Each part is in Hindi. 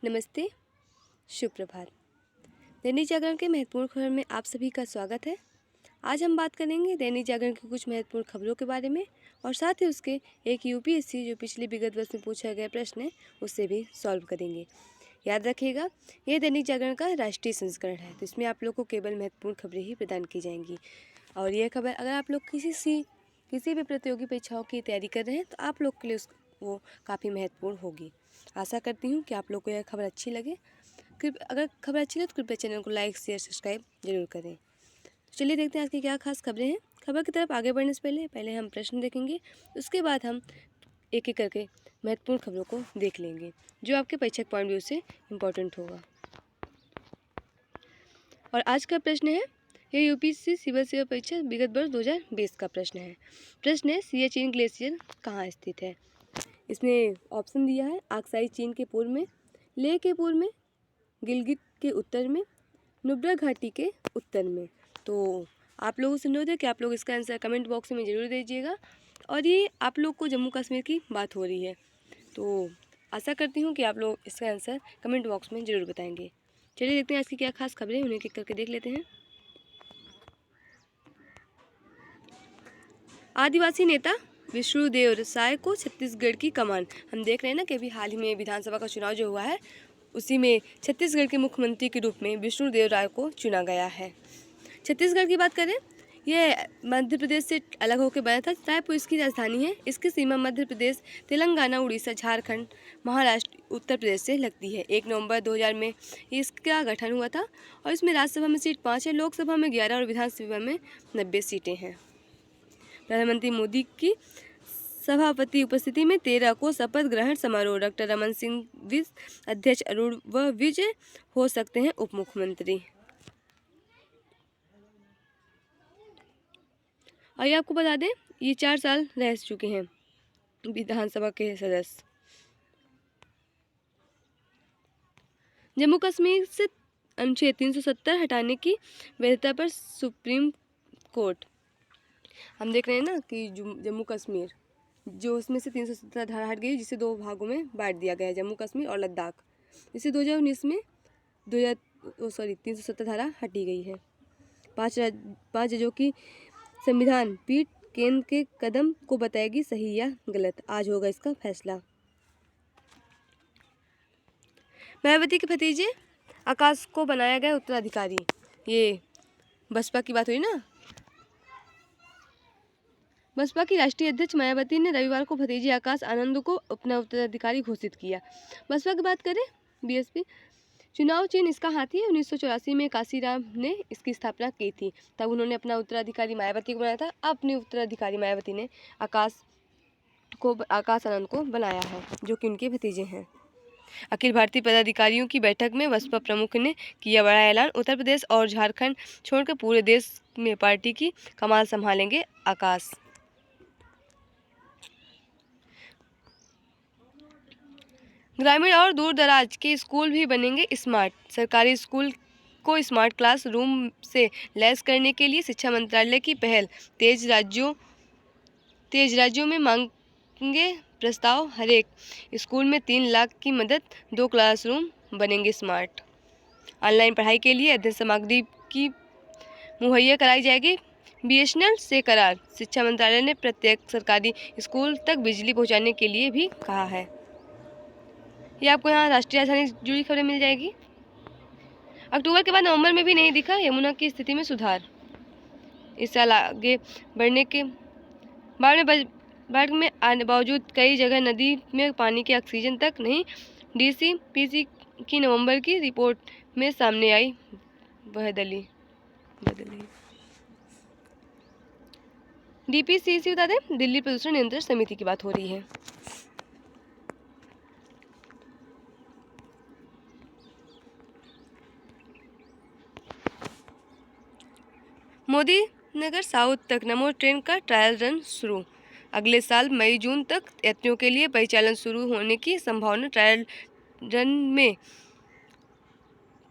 नमस्ते, शुभ प्रभात। दैनिक जागरण के महत्वपूर्ण खबर में आप सभी का स्वागत है। आज हम बात करेंगे दैनिक जागरण की कुछ महत्वपूर्ण खबरों के बारे में और साथ ही उसके एक यूपीएससी जो पिछले विगत वर्ष में पूछा गया प्रश्न है उससे भी सॉल्व करेंगे। याद रखिएगा, ये दैनिक जागरण का राष्ट्रीय संस्करण है, तो इसमें आप लोग को केवल महत्वपूर्ण खबरें ही प्रदान की जाएंगी। और यह खबर अगर आप लोग किसी भी प्रतियोगी परीक्षाओं की तैयारी कर रहे हैं तो आप लोग के लिए वो काफ़ी महत्वपूर्ण होगी। आशा करती हूँ कि आप लोग को यह खबर अच्छी लगे। अगर खबर अच्छी लगे तो कृपया चैनल को लाइक शेयर सब्सक्राइब जरूर करें। तो चलिए देखते हैं आज की क्या खास खबरें हैं। खबर की तरफ आगे बढ़ने से पहले हम प्रश्न देखेंगे, उसके बाद हम एक एक करके महत्वपूर्ण खबरों को देख लेंगे जो आपके परीक्षा पॉइंट व्यू से इम्पोर्टेंट होगा। और आज का प्रश्न है, ये यूपीएससी सिविल सेवा परीक्षा विगत वर्ष 2020 का प्रश्न है। प्रश्न है, सियाचिन ग्लेशियर कहाँ स्थित है। इसमें ऑप्शन दिया है, आक्साई चीन के पूर्व में, लेह के पूर्व में, गिलगित के उत्तर में, नुब्रा घाटी के उत्तर में। तो आप लोगों से अनुरोध है कि आप लोग इसका आंसर कमेंट बॉक्स में ज़रूर दीजिएगा। और ये आप लोग को जम्मू कश्मीर की बात हो रही है, तो आशा करती हूँ कि आप लोग इसका आंसर कमेंट बॉक्स में ज़रूर बताएंगे। चलिए देखते हैं आज की क्या खास खबरें, उन्हें एक करके देख लेते हैं। आदिवासी नेता विष्णुदेव साय को छत्तीसगढ़ की कमान। हम देख रहे हैं ना कि अभी हाल ही में विधानसभा का चुनाव जो हुआ है उसी में छत्तीसगढ़ के मुख्यमंत्री के रूप में विष्णुदेव राय को चुना गया है। छत्तीसगढ़ की बात करें, यह मध्य प्रदेश से अलग होकर बना था। रायपुर इसकी राजधानी है। इसकी सीमा मध्य प्रदेश, तेलंगाना, उड़ीसा, झारखंड, महाराष्ट्र, उत्तर प्रदेश से लगती है। 1 नवंबर 2000 में इसका गठन हुआ था और इसमें राज्यसभा में सीट 5 है, लोकसभा में 11 और विधानसभा में 90 सीटें हैं। प्रधानमंत्री मोदी की सभापति उपस्थिति में 13 को शपथ ग्रहण समारोह। डॉक्टर रमन सिंह विज अध्यक्ष, अरुण व विजय हो सकते हैं उप मुख्यमंत्री। और ये आपको बता दें, ये 4 साल रह चुके हैं विधानसभा के सदस्य। जम्मू कश्मीर से अनुच्छेद 370 हटाने की वैधता पर सुप्रीम कोर्ट। हम देख रहे हैं ना कि जम्मू कश्मीर जो उसमें से 370 धारा हट गई, जिसे 2 भागों में बांट दिया गया है, जम्मू कश्मीर और लद्दाख। जिसे 2019 में 370 धारा हटी गई है। 5 जजों की संविधान पीठ केंद्र के कदम को बताएगी सही या गलत। आज होगा इसका फैसला। मायावती के भतीजे आकाश को बनाया गया उत्तराधिकारी। ये बसपा की बात हुई ना। बसपा की राष्ट्रीय अध्यक्ष मायावती ने रविवार को भतीजे आकाश आनंद को अपना उत्तराधिकारी घोषित किया। बसपा की बात करें, बीएसपी चुनाव चिन्ह इसका हाथी है। 1984 में काशीराम ने इसकी स्थापना की थी, तब उन्होंने अपना उत्तराधिकारी मायावती को बनाया था। अब अपने उत्तराधिकारी मायावती ने आकाश आनंद को बनाया है, जो कि उनके भतीजे हैं। अखिल भारतीय पदाधिकारियों की बैठक में बसपा प्रमुख ने किया बड़ा ऐलान। उत्तर प्रदेश और झारखंड छोड़कर पूरे देश में पार्टी की कमान संभालेंगे आकाश। ग्रामीण और दूर दराज के स्कूल भी बनेंगे स्मार्ट। सरकारी स्कूल को स्मार्ट क्लास रूम से लैस करने के लिए शिक्षा मंत्रालय की पहल। तेज राज्यों में मांगे प्रस्ताव। हर एक स्कूल में 3 लाख की मदद, 2 क्लासरूम बनेंगे स्मार्ट। ऑनलाइन पढ़ाई के लिए अध्ययन सामग्री की मुहैया कराई जाएगी। बीएसएनएल से करार। शिक्षा मंत्रालय ने प्रत्येक सरकारी स्कूल तक बिजली पहुंचाने के लिए भी कहा है। ये आपको यहाँ राष्ट्रीय राजधानी से जुड़ी खबरें मिल जाएगी। अक्टूबर के बाद नवंबर में भी नहीं दिखा यमुना की स्थिति में सुधार। इस साल आगे बढ़ने के बाढ़ में आने बावजूद कई जगह नदी में पानी के ऑक्सीजन तक नहीं। डीसीपीसी की नवंबर की रिपोर्ट में सामने आई बदली। डीपीसीसी बता दें, दिल्ली प्रदूषण नियंत्रण समिति की बात हो रही है। मोदी नगर साउथ तक नमो ट्रेन का ट्रायल रन शुरू। अगले साल मई जून तक यात्रियों के लिए परिचालन शुरू होने की संभावना। ट्रायल रन में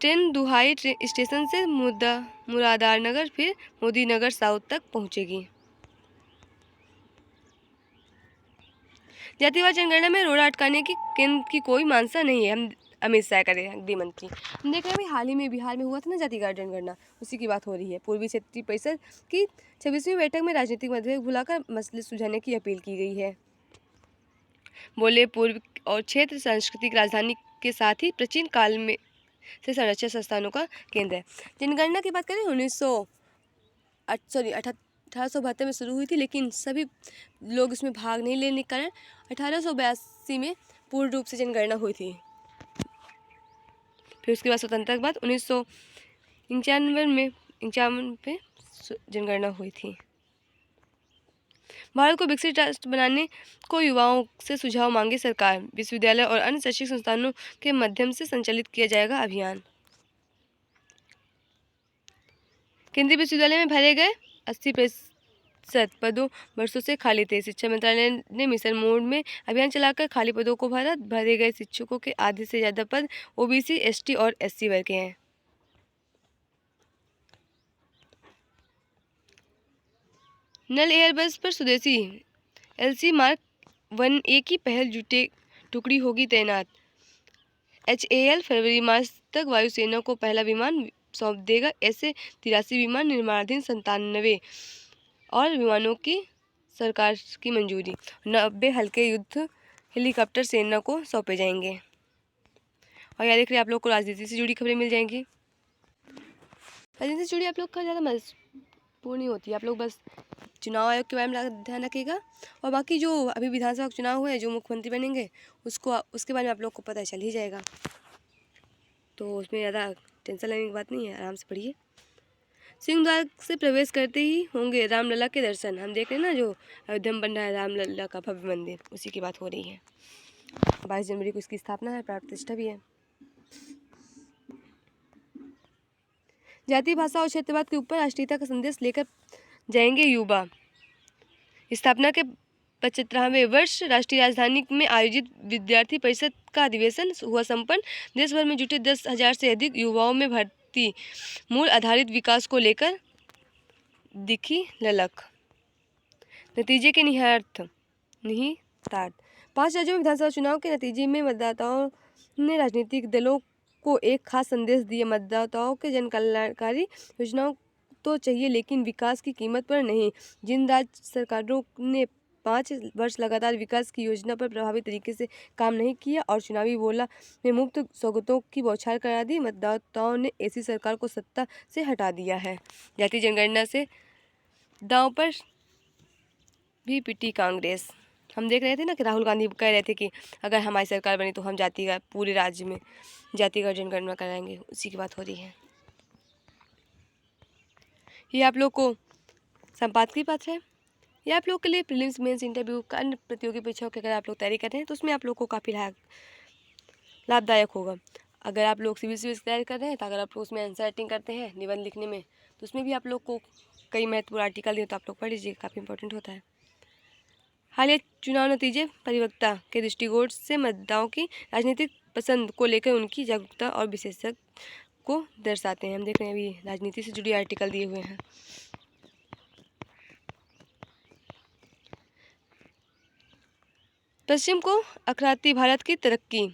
ट्रेन दुहाई स्टेशन से मुरादानगर फिर मोदी नगर साउथ तक पहुंचेगी। जातिवार जनगणना में रोड़ा अटकाने की केंद्र की कोई मानसा नहीं है। हम अमित शाह करे, गृह मंत्री। हम देख रहे हैं अभी हाल ही में बिहार में हुआ था ना जातिगत जनगणना, उसी की बात हो रही है। पूर्वी क्षेत्रीय परिषद की 26वीं बैठक में राजनीतिक मतभेद भुलाकर मसले सुलझाने की अपील की गई है। बोले पूर्व और क्षेत्र सांस्कृतिक राजधानी के साथ ही प्राचीन काल में से संरक्षण संस्थानों का केंद्र है। जनगणना की बात करें 1872 में शुरू हुई थी, लेकिन सभी लोग इसमें भाग नहीं लेने के कारण 1882 में पूर्ण रूप से जनगणना हुई थी। फिर उसके बाद स्वतंत्रता के बाद 1991 में जनगणना हुई थी। भारत को विकसित राष्ट्र बनाने को युवाओं से सुझाव मांगे सरकार। विश्वविद्यालय और अन्य शैक्षिक संस्थानों के माध्यम से संचालित किया जाएगा अभियान। केंद्रीय विश्वविद्यालय में भरे गए 80% पदों वर्षों से खाली थे। शिक्षा मंत्रालय ने मिशन मोड में अभियान चलाकर खाली पदों को भरा। भरे गए शिक्षकों के आधे से ज़्यादा पद ओबीसी, एसटी और एससी वर्ग के हैं। नल एयरबस पर स्वदेशी एलसी मार्क 1A की पहल टुकड़ी होगी तैनात। HAL फरवरी मार्च तक वायुसेना को पहला विमान सौंप देगा। ऐसे 83 विमान निर्माणाधीन, 97 और विमानों की सरकार की मंजूरी। 90 हल्के युद्ध हेलीकॉप्टर सेना को सौंपे जाएंगे। और यहाँ देख रहे हैं आप लोग को राजनीति से जुड़ी खबरें मिल जाएंगी। राजनीति से जुड़ी आप लोग का ज़्यादा महत्वपूर्ण नहीं होती है, आप लोग बस चुनाव आयोग के बारे में ध्यान रखिएगा। और बाकी जो अभी विधानसभा का चुनाव हुए, जो मुख्यमंत्री बनेंगे उसके बारे में आप लोग को पता चल ही जाएगा, तो उसमें ज़्यादा टेंशन लेने की बात नहीं है, आराम से पढ़िए। सिंह द्वार से प्रवेश करते ही होंगे रामलला के दर्शन। हम देख रहे हैं ना जो अयोध्या में बन रहा है रामलला का भव्य मंदिर, उसी की बात हो रही है। 22 जनवरी को इसकी स्थापना है, प्राण प्रतिष्ठा भी है। जाति, भाषा और क्षेत्रवाद के ऊपर राष्ट्रीयता का संदेश लेकर जाएंगे युवा। स्थापना के 75वें वर्ष राष्ट्रीय राजधानी में आयोजित विद्यार्थी परिषद का अधिवेशन हुआ संपन्न। देश भर में जुटे 10,000 से अधिक युवाओं में भारतीय मूल आधारित विकास को लेकर दिखी ललक। नतीजे के निहितार्थ 5 राज्यों में विधानसभा चुनाव के नतीजे में मतदाताओं ने राजनीतिक दलों को एक खास संदेश दिया। मतदाताओं के जनकल्याणकारी योजनाओं तो चाहिए, लेकिन विकास की कीमत पर नहीं। जिन राज्य सरकारों ने 5 वर्ष लगातार विकास की योजना पर प्रभावी तरीके से काम नहीं किया और चुनावी बोला में मुफ्त सौगातों की बौछार करा दी, मतदाताओं ने ऐसी सरकार को सत्ता से हटा दिया है। जातीय जनगणना से दांव पर भी पिटी कांग्रेस। हम देख रहे थे ना कि राहुल गांधी कह रहे थे कि अगर हमारी सरकार बनी तो हम जाति का पूरे राज्य में जातिगत जनगणना कराएंगे, उसी की बात हो रही है। ये आप लोग को संपादकीय पत्र है। ये आप लोग के लिए प्रीलिम्स, मेंस, इंटरव्यू का अन्य प्रतियोगी परीक्षाओं की अगर आप लोग तैयारी कर रहे हैं तो उसमें आप लोग को काफ़ी लाभदायक होगा। अगर आप लोग सिविल सर्विस की तैयारी कर रहे हैं तो अगर आप लोग उसमें आंसर राइटिंग करते हैं निबंध लिखने में, तो उसमें भी आप लोग को कई महत्वपूर्ण आर्टिकल दिए तो आप लोग पढ़ लीजिए, काफ़ी इंपॉर्टेंट होता है। हालिया चुनाव नतीजे परिपक्वता के दृष्टिकोण से मतदाताओं की राजनीतिक पसंद को लेकर उनकी जागरूकता और विशेषज्ञ को दर्शाते हैं। हम देख रहे हैं अभी राजनीति से जुड़ी आर्टिकल दिए हुए हैं। पश्चिम को अखराती भारत की तरक्की।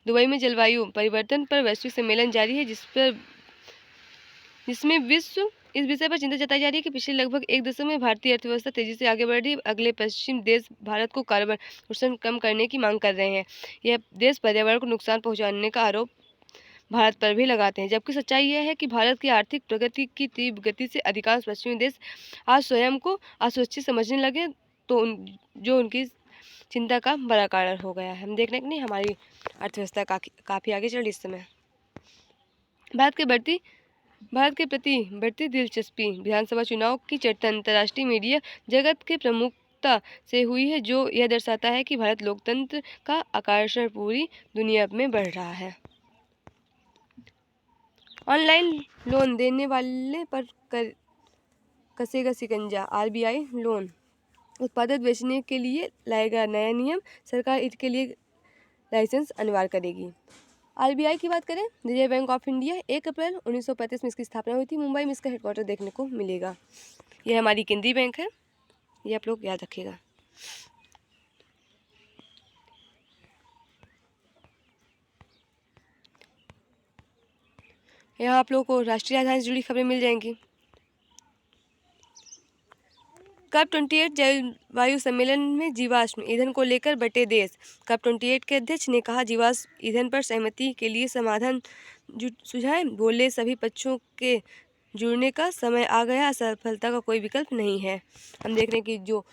दुबई में जलवायु परिवर्तन पर वैश्विक सम्मेलन जारी है, जिसमें इस विषय पर चिंता जताई जा रही है कि पिछले लगभग 1 दशक में भारतीय अर्थव्यवस्था तेजी से आगे बढ़ रही है। अगले पश्चिम देश भारत को कार्बन उत्सर्जन कम करने की मांग कर रहे हैं। यह देश पर्यावरण को नुकसान पहुंचाने का आरोप भारत पर भी लगाते हैं, जबकि सच्चाई यह है कि भारत की आर्थिक प्रगति की तीव्र गति से अधिकांश पश्चिमी देश आज स्वयं को असुरक्षित समझने लगे, तो जो उनकी चिंता का बड़ा कारण हो गया है। हम देख रहे हैं कि नहीं हमारी अर्थव्यवस्था काफ़ी आगे चल रही इस समय। भारत के प्रति बढ़ती दिलचस्पी। विधानसभा चुनाव की चर्चा अंतर्राष्ट्रीय मीडिया जगत के प्रमुखता से हुई है, जो यह दर्शाता है कि भारत लोकतंत्र का आकर्षण पूरी दुनिया में बढ़ रहा है। ऑनलाइन लोन देने वाले पर कसेगा शिकंजा। RBI लोन उत्पादक बेचने के लिए लाएगा नया नियम। सरकार इसके लिए लाइसेंस अनिवार्य करेगी। RBI की बात करें, रिजर्व बैंक ऑफ इंडिया, 1 अप्रैल 1935 में इसकी स्थापना हुई थी। मुंबई में इसका हेडक्वार्टर देखने को मिलेगा। यह हमारी केंद्रीय बैंक है, ये आप लोग याद रखिएगा। यहाँ आप लोगों को राष्ट्रीय राजधानी से जुड़ी खबरें मिल जाएंगी। कप 28 जलवायु सम्मेलन में जीवाश्म ईंधन को लेकर बटे देश। कप 28 के अध्यक्ष ने कहा, जीवाश्म ईंधन पर सहमति के लिए समाधान सुझाएं। बोले, सभी पक्षों के जुड़ने का समय आ गया, असफलता का कोई विकल्प नहीं है। हम देख रहे हैं कि जो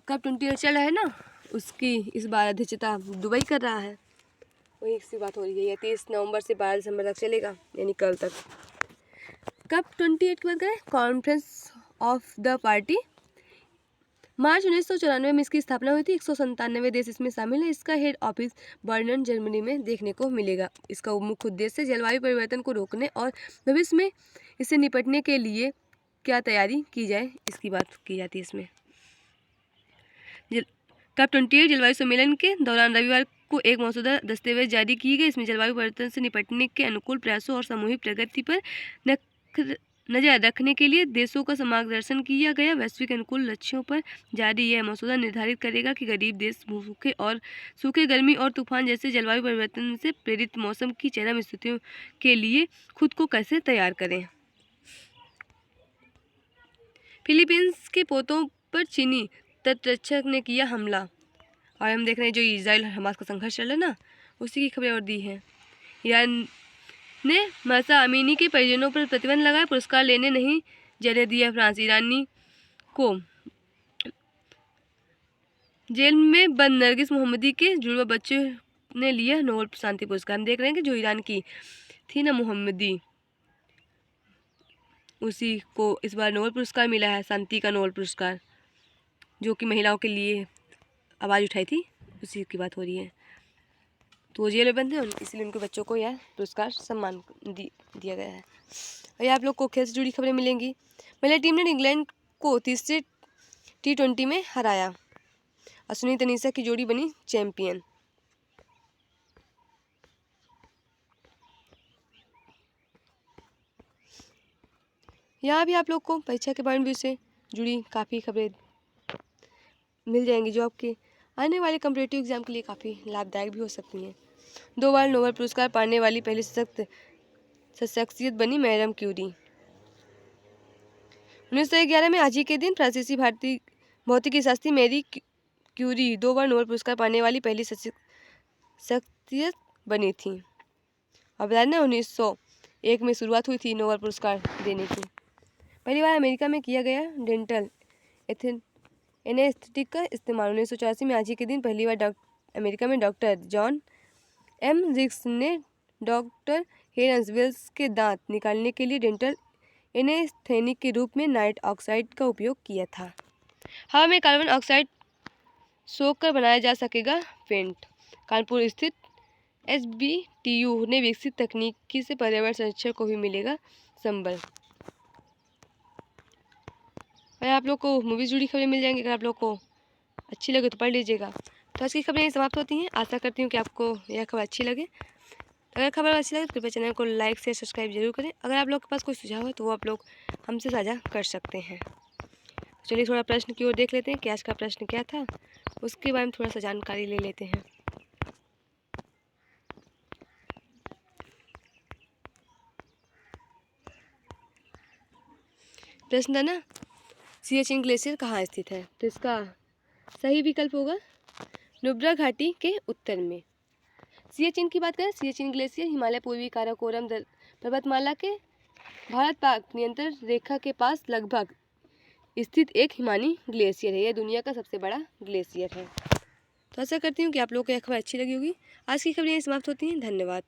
कप 28 चल रहा है ना, उसकी इस बार अध्यक्षता दुबई कर रहा है। वही सी बात हो रही है। यह 30 नवंबर से 12 दिसंबर तक चलेगा, यानी कल तक। कप 28 की बात करें, कॉन्फ्रेंस ऑफ द पार्टी। मार्च 1994 में इसकी स्थापना हुई थी। 197 देश इसमें शामिल हैं। इसका हेड ऑफिस बर्लिन, जर्मनी में देखने को मिलेगा। इसका मुख्य उद्देश्य जलवायु परिवर्तन को रोकने और भविष्य में इससे निपटने के लिए क्या तैयारी की जाए, इसकी बात की जाती है इसमें। कप 28 जलवायु सम्मेलन के दौरान रविवार को एक मसौदा दस्तावेज जारी की गई। इसमें जलवायु परिवर्तन से निपटने के अनुकूल प्रयासों और सामूहिक प्रगति पर नजर रखने के लिए देशों का मार्गदर्शन किया गया। वैश्विक अनुकूल लक्ष्यों पर जारी यह मसौदा निर्धारित करेगा कि गरीब देश सूखे, गर्मी और तूफान जैसे जलवायु परिवर्तन से प्रेरित मौसम की चरम स्थितियों के लिए खुद को कैसे तैयार करें। फिलीपींस के पोतों पर चीनी तटरक्षक ने किया हमला। और हम देख रहे हैं जो इजराइल हमास का संघर्ष चल रहा है ना, उसी की खबरें और दी है। ईरान ने महसा अमीनी के परिजनों पर प्रतिबंध लगाया। पुरस्कार लेने नहीं जाने दिया फ्रांस। ईरानी को जेल में बंद नरगिस मोहम्मदी के जुड़वा बच्चे ने लिया नोबेल शांति पुरस्कार। हम देख रहे हैं कि जो ईरान की थी ना मोहम्मदी, उसी को इस बार नोबेल पुरस्कार मिला है, शांति का नोबेल पुरस्कार, जो कि महिलाओं के लिए आवाज़ उठाई थी, उसी की बात हो रही है। तो वो जेल में बंद है, इसलिए उनके बच्चों को यह पुरस्कार सम्मान दिया गया है। और ये आप लोग को खेल से जुड़ी खबरें मिलेंगी। महिला टीम ने इंग्लैंड को तीसरे T20 में हराया। अश्विनी तनीषा की जोड़ी बनी चैंपियन। यहाँ भी आप लोग को परीक्षा के पॉइंट व्यू से जुड़ी काफ़ी खबरें मिल जाएंगी, जो आपके आने वाले कॉम्पिटिटिव एग्जाम के लिए काफ़ी लाभदायक भी हो सकती हैं। 2 बार नोबेल पुरस्कार पाने वाली पहली शख्सियत बनी मैडम क्यूरी। 1911 में आज ही के दिन फ्रांसीसी भारतीय भौतिकी शास्त्री मैरी क्यूरी 2 बार नोबेल पुरस्कार पाने वाली पहली शख्सियत बनी थी। अब बता दें 1901 में शुरुआत हुई थी नोबेल पुरस्कार देने की। पहली बार अमेरिका में किया गया डेंटल एनेस्थेटिक का इस्तेमाल। 1984 में आज ही के दिन पहली बार अमेरिका में डॉक्टर जॉन एम रिक्स ने डॉक्टर हेरन्स वेल्स के दांत निकालने के लिए डेंटल एनेस्थेटिक के रूप में नाइट ऑक्साइड का उपयोग किया था। हवा में कार्बन ऑक्साइड सोख कर बनाया जा सकेगा पेंट। कानपुर स्थित SBTU ने विकसित तकनीकी से पर्यावरण संरक्षण को भी मिलेगा संबल। और आप लोग को मूवीज जुड़ी खबरें मिल जाएंगी। अगर आप लोग को अच्छी लगे तो पढ़ लीजिएगा। तो आज की खबरें समाप्त होती हैं। आशा करती हूँ कि आपको यह खबर अच्छी लगे। अगर खबर अच्छी लगे तो कृपया चैनल को लाइक शेयर सब्सक्राइब जरूर करें। अगर आप लोग के पास कोई सुझाव है तो वो आप लोग हमसे साझा कर सकते हैं। चलिए थोड़ा प्रश्न की ओर देख लेते हैं कि आज का प्रश्न क्या था, उसके बारे में थोड़ा सा जानकारी ले लेते हैं। प्रश्न था ना, सियाचिन ग्लेशियर कहाँ स्थित है, तो इसका सही विकल्प होगा नुब्रा घाटी के उत्तर में। सियाचिन की बात करें, सियाचिन ग्लेशियर हिमालय पूर्वी काराकोरम पर्वतमाला के भारत पाक नियंत्रण रेखा के पास लगभग स्थित एक हिमानी ग्लेशियर है। यह दुनिया का सबसे बड़ा ग्लेशियर है। तो आशा करती हूँ कि आप लोगों को यह खबर अच्छी लगी होगी। आज की खबरें समाप्त होती हैं। धन्यवाद।